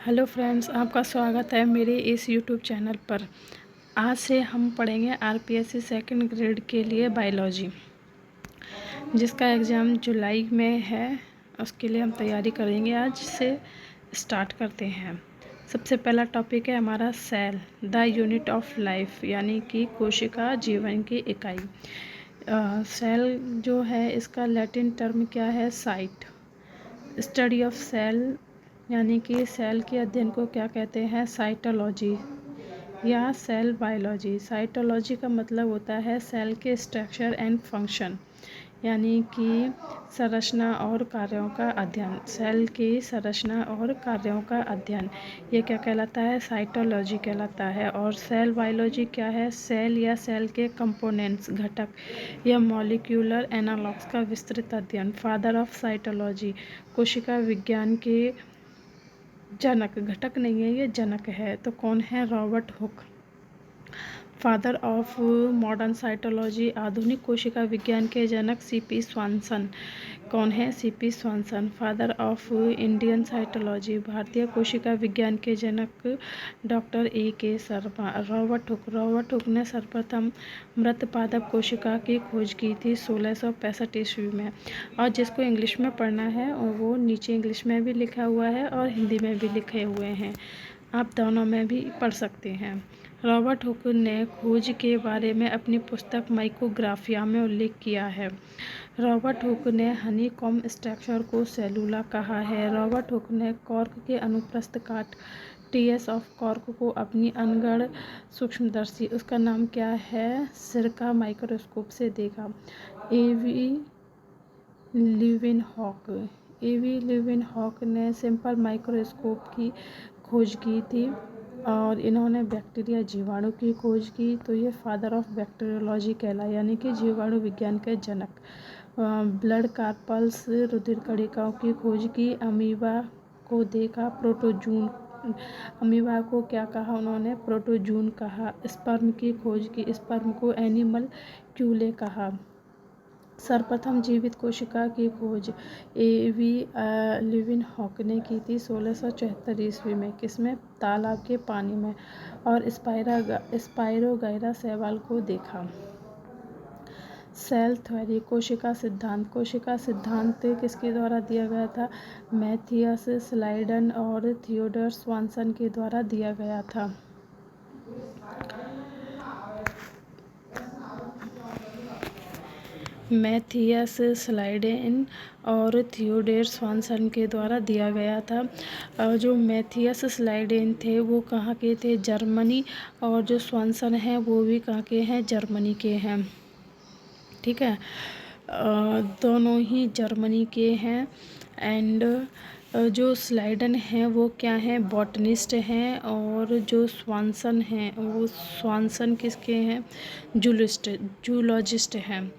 Hello friends, आपका स्वागत है मेरे इस यूट्यूब चैनल पर। आज से हम पढ़ेंगे आरपीएससी सेकंड ग्रेड के लिए बायोलॉजी, जिसका एग्ज़ाम जुलाई में है। उसके लिए हम तैयारी करेंगे। आज से स्टार्ट करते हैं। सबसे पहला टॉपिक है हमारा cell, the unit of life, यानी कि कोशिका जीवन की इकाई। सेल जो है इसका लैटिन टर्म क्या है? साइट। स्टडी ऑफ सेल यानी कि सेल के अध्ययन को क्या कहते हैं? साइटोलॉजी या सेल बायोलॉजी। साइटोलॉजी का मतलब होता है सेल के स्ट्रक्चर एंड फंक्शन, यानी कि संरचना और कार्यों का अध्ययन। सेल की संरचना और कार्यों का अध्ययन ये क्या कहलाता है? साइटोलॉजी कहलाता है। और सेल बायोलॉजी क्या है? सेल या सेल के कंपोनेंट्स, घटक या मॉलिक्यूलर एनालॉग्स का विस्तृत अध्ययन। फादर ऑफ साइटोलॉजी, कोशिका विज्ञान के जनक, घटक नहीं है ये, जनक है। तो कौन है? Robert Hooke. Father of modern cytology, आधुनिक कोशिका विज्ञान के जनक सीपी स्वानसन। कौन है? CP Swanson. Father of Indian cytology, भारतीय कोशिका विज्ञान के जनक doctor AK. Sharma. Robert Hooke ने सर्वप्रथम मृत पादप कोशिका की खोज की थी 1665 ईस्वी में। और जिसको इंग्लिश में पढ़ना है और वो नीचे इंग्लिश में भी लिखा हुआ है और हिंदी में भी लिखे हुए हैं, आप दोनों में भी पढ़ सकते हैं। रॉबर्ट हुक ने खोज के बारे में अपनी पुस्तक माइक्रोग्राफिया में उल्लेख किया है। रॉबर्ट हुक ने हनीकॉम्ब स्ट्रक्चर को सेलुला कहा है। रॉबर्ट हुक ने कॉर्क के अनुप्रस्थ काट टीएस ऑफ कॉर्क को अपनी अनगढ़ सूक्ष्मदर्शी, उसका नाम क्या है, सिरका माइक्रोस्कोप से देखा। एवी लीवेनहॉक ने सिंपल माइक्रोस्कोप की खोज की थी और इन्होंने बैक्टीरिया, जीवाणु की खोज की। तो ये फादर ऑफ बैक्टीरियोलॉजी कहलाए, यानी कि जीवाणु विज्ञान के जनक। ब्लड कार्पल्स, रुधिर कणिकाओं की खोज की। अमीबा को देखा, प्रोटोजून। अमीबा को क्या कहा उन्होंने? प्रोटोजून कहा। स्पर्म की खोज की, स्पर्म को एनिमल क्यूले कहा। सर्वप्रथम जीवित कोशिका की खोज एवी लीवेनहॉक ने की थी 1674 ईस्वी में। किसमें? तालाब के पानी में। और स्पाइरोगाइरा शैवाल को देखा। सेल थ्योरी, कोशिका सिद्धांत। कोशिका सिद्धांत किसके द्वारा दिया गया था? मैथियस स्लाइडन और थियोडोर स्वानसन के द्वारा दिया गया था। मैथियस स्लाइडेन और थियोडोर स्वानसन के द्वारा दिया गया था। और जो मैथियस स्लाइडेन थे वो कहाँ के थे? जर्मनी। और जो स्वानसन हैं वो भी कहाँ के हैं? जर्मनी के हैं। ठीक है, दोनों ही जर्मनी के हैं। एंड जो स्लाइडन हैं वो क्या हैं? बॉटनिस्ट हैं। और जो स्वानसन हैं वो स्वानसन किसके हैं? जूलॉजिस्ट हैं।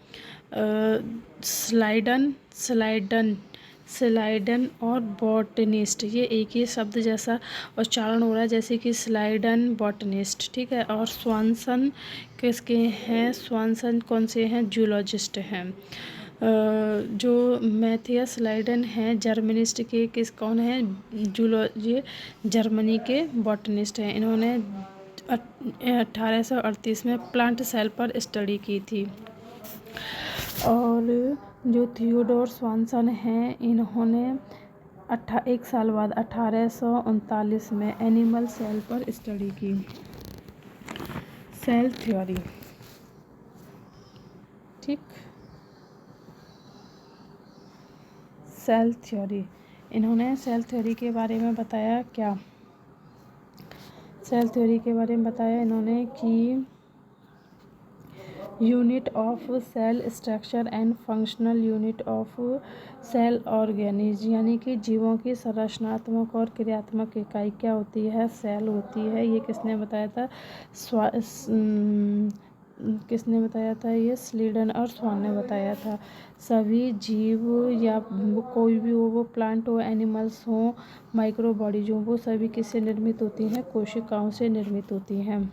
स्लाइडन और बॉटनिस्ट, ये एक ही शब्द जैसा उच्चारण हो रहा है, जैसे कि स्लाइडन बॉटनिस्ट। ठीक है। और स्वानसन किसके हैं? स्वानसन कौन से हैं? जूलॉजिस्ट हैं। जो मैथियस स्लाइडन हैं जर्मनिस्ट के, कौन है? ये जर्मनी के बॉटनिस्ट हैं। इन्होंने 1838 में प्लांट सेल पर स्टडी की थी। और जो थियोडोर स्वानसन हैं इन्होंने 1 साल बाद 1839 में एनिमल सेल पर स्टडी की। सेल थ्योरी, ठीक। सेल थ्योरी, इन्होंने सेल थ्योरी के बारे में बताया क्या? सेल थ्योरी के बारे में बताया इन्होंने कि unit of cell structure and functional unit of cell organism, यानी कि जीवों की संरचनात्मक और क्रियात्मक इकाई क्या होती है? सेल होती है। ये किसने बताया था? किसने बताया था? ये स्लीडन और स्वान ने बताया था। सभी जीव या कोई भी हो, वो प्लांट हो, एनिमल्स हो, माइक्रो बॉडीज हो, वो सभी किससे निर्मित होती हैं? कोशिकाओं से निर्मित होती हैं।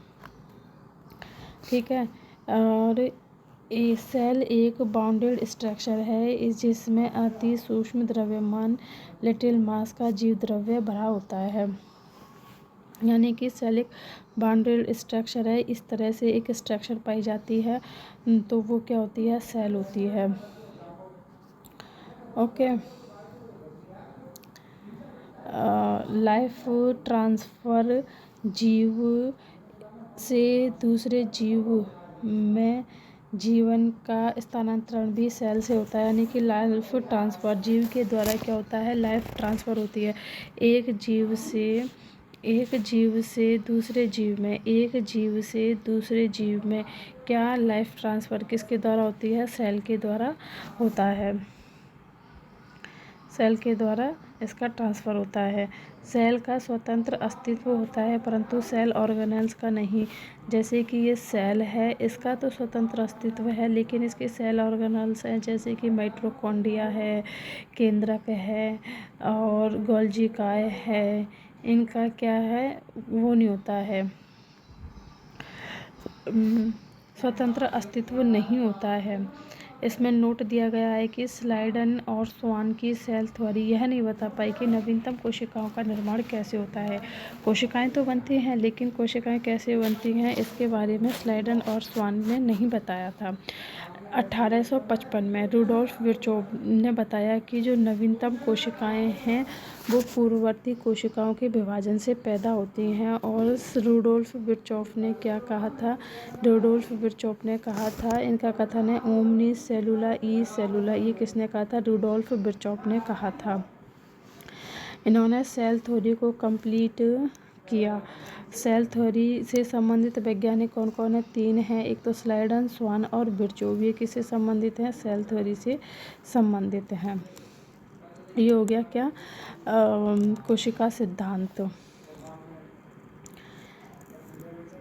ठीक है। और सेल एक बाउंडेड स्ट्रक्चर है जिसमें अति सूक्ष्म द्रव्यमान लिटिल मास का जीव द्रव्य भरा होता है। यानी कि सेल एक बाउंड्री स्ट्रक्चर है, इस तरह से एक स्ट्रक्चर पाई जाती है तो वो क्या होती है, सेल होती है। ओके। लाइफ ट्रांसफ़र जीव से दूसरे जीव में जीवन का स्थानांतरण भी सेल से होता है। यानी कि लाइफ ट्रांसफ़र जीव के द्वारा क्या होता है, लाइफ ट्रांसफ़र होती है एक जीव से दूसरे जीव में, एक जीव से दूसरे जीव में। क्या लाइफ ट्रांसफ़र किसके द्वारा होती है, सेल के द्वारा होता है, सेल के द्वारा इसका ट्रांसफ़र होता है। सेल का स्वतंत्र अस्तित्व होता है परंतु सेल ऑर्गेनेल्स का नहीं। जैसे कि ये सेल है, इसका तो स्वतंत्र अस्तित्व है लेकिन इसके सेल ऑर्गेनेल्स हैं, जैसे कि माइटोकॉन्ड्रिया है, केंद्रक है और गोल्गी काय है, इनका क्या है, वो नहीं होता है, स्वतंत्र अस्तित्व नहीं होता है। इसमें नोट दिया गया है कि स्लाइडन और स्वान की सेल थ्योरी यह नहीं बता पाई कि नवीनतम कोशिकाओं का निर्माण कैसे होता है। कोशिकाएं तो बनती हैं लेकिन कोशिकाएं कैसे बनती हैं इसके बारे में स्लाइडन और स्वान ने नहीं बताया था। 1855 में रुडोल्फ विर्चोव ने बताया कि जो नवीनतम कोशिकाएं हैं वो पूर्ववर्ती कोशिकाओं के विभाजन से पैदा होती हैं। और रुडोल्फ विर्चोव ने क्या कहा था, रुडोल्फ विर्चोव ने कहा था, इनका कथन है ओमनी सेलुला ई सेलुला। ये किसने कहा था, रुडोल्फ विर्चोव ने कहा था। इन्होंने सेल थ्योरी को कंप्लीट किया। सेल थ्योरी से संबंधित वैज्ञानिक कौन कौन है, 3 हैं। एक तो स्लाइडन, स्वान और विर्चोव। ये किससे संबंधित हैं, सेल थ्योरी से संबंधित हैं। ये हो गया क्या, कोशिका सिद्धांत।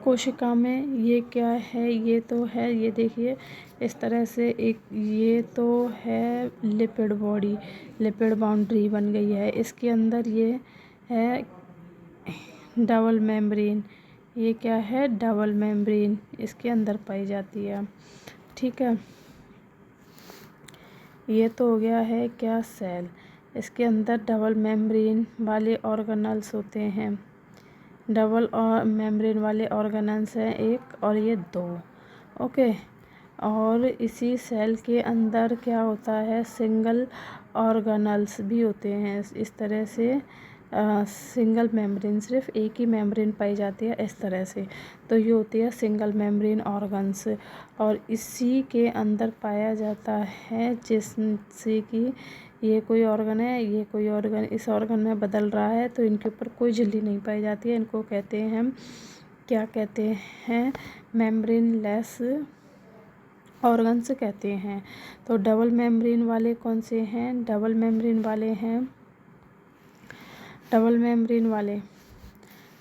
कोशिका में ये क्या है, ये तो है, ये देखिए इस तरह से एक, ये तो है लिपिड बॉडी, लिपिड बाउंड्री बन गई है। इसके अंदर ये है डबल मेम्ब्रेन, ये क्या है, डबल मेम्ब्रेन इसके अंदर पाई जाती है। ठीक है, ये तो हो गया है क्या, सेल। इसके अंदर डबल मेम्ब्रेन वाले ऑर्गेनल्स होते हैं, डबल और मेम्ब्रेन वाले ऑर्गेनल्स हैं एक और ये 2। ओके। और इसी सेल के अंदर क्या होता है, सिंगल ऑर्गेनल्स भी होते हैं। इस तरह से सिंगल मेम्ब्रेन, सिर्फ एक ही मेम्ब्रेन पाई जाती है इस तरह से, तो ये होती है सिंगल मेम्ब्रेन ऑर्गन्स। और इसी के अंदर पाया जाता है जिससे कि ये कोई ऑर्गन है, ये कोई ऑर्गन इस ऑर्गन में बदल रहा है तो इनके ऊपर कोई झिल्ली नहीं पाई जाती है। इनको कहते हैं हम, क्या कहते हैं, मेम्ब्रेन लेस ऑर्गन्स कहते हैं। तो डबल मेम्ब्रेन वाले कौन से हैं, डबल मेम्ब्रेन वाले हैं, डबल मेम्ब्रेन वाले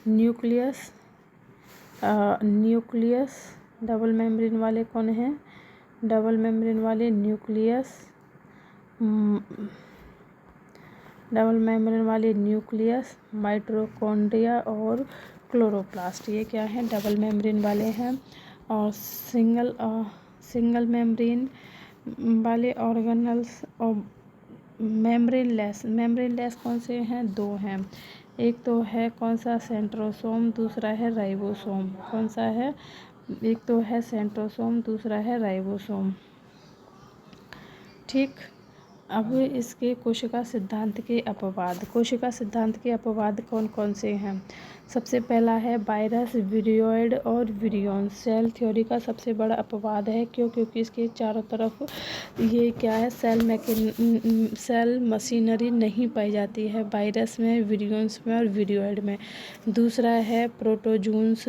न्यूक्लियस, न्यूक्लियस, डबल मेम्ब्रेन वाले कौन हैं, डबल मेम्ब्रेन वाले न्यूक्लियस, डबल मेम्ब्रेन वाले न्यूक्लियस, माइटोकॉन्ड्रिया और क्लोरोप्लास्ट, ये क्या है, डबल मेम्ब्रेन वाले हैं। और सिंगल मेम्ब्रेन वाले ऑर्गेनल्स और मेम्ब्रेन लेस कौन से हैं, 2 हैं। एक तो है कौन सा, सेंट्रोसोम, दूसरा है राइबोसोम। कौन सा है, एक तो है सेंट्रोसोम, दूसरा है राइबोसोम। ठीक। अब इसके कोशिका सिद्धांत के अपवाद। कोशिका सिद्धांत के अपवाद कौन कौन से हैं, सबसे पहला है वायरस, विरियोइड और विरियन। सेल थ्योरी का सबसे बड़ा अपवाद है, क्यों, क्योंकि इसके चारों तरफ ये क्या है, सेल मशीनरी नहीं पाई जाती है वायरस में, विरियंस में और विरियोइड में। दूसरा है प्रोटोजून्स,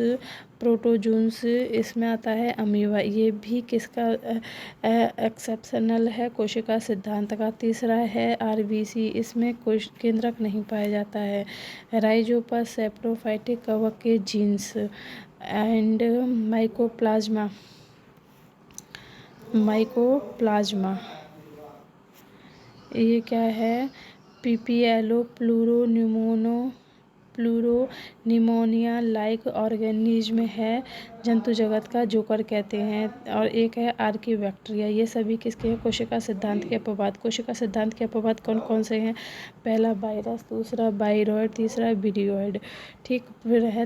प्रोटोजून्स इसमें आता है अमीबा, ये भी किसका एक्सेप्शनल है, कोशिका सिद्धांत का। तीसरा है आरबीसी, इसमें केंद्रक नहीं पाया जाता है। राइजोपस, सेप्रोफाइटिक कवक के जीन्स एंड माइकोप्लाज्मा, माइकोप्लाज्मा ये क्या है, PPLO, pleuro pneumono pleuropneumonia like organism है, जंतु जगत का जोकर कहते हैं। और एक है आर्कीबैक्टीरिया। ये सभी किसके हैं? कोशिका सिद्धांत के अपवाद। कोशिका सिद्धांत के अपवाद कौन कौन से हैं? पहला वायरस, दूसरा वायरॉइड, तीसरा विडियोइड। ठीक, फिर है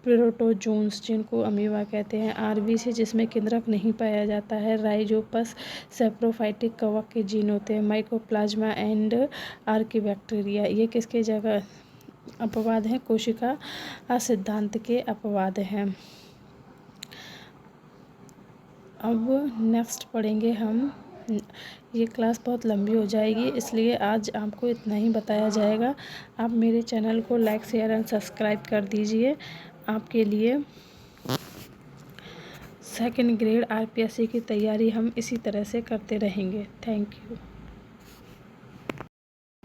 प्रोटोजोन्स जिनको अमीबा कहते हैं। आरबीसी जिसमें केंद्रक नहीं पाया जाता है। राइजोपस सैप्रोफाइटिक कवक के जीन होते हैं। माइकोप्लाज्मा एंड आर्कीबैक्टीरिया ये किसके जगह अपवाद हैं? कोशिका सिद्धांत के अपवाद हैं। अब नेक्स्ट पढ़ेंगे हम। ये क्लास बहुत लंबी हो जाएगी, इसलिए आज आपको इतना ही बताया जाएगा। आप मेरे चैनल को लाइक, शेयर एंड सब्सक्राइब कर दीजिए। आपके लिए सेकंड ग्रेड आरपीएससी की तैयारी हम इसी तरह से करते रहेंगे। Thank you.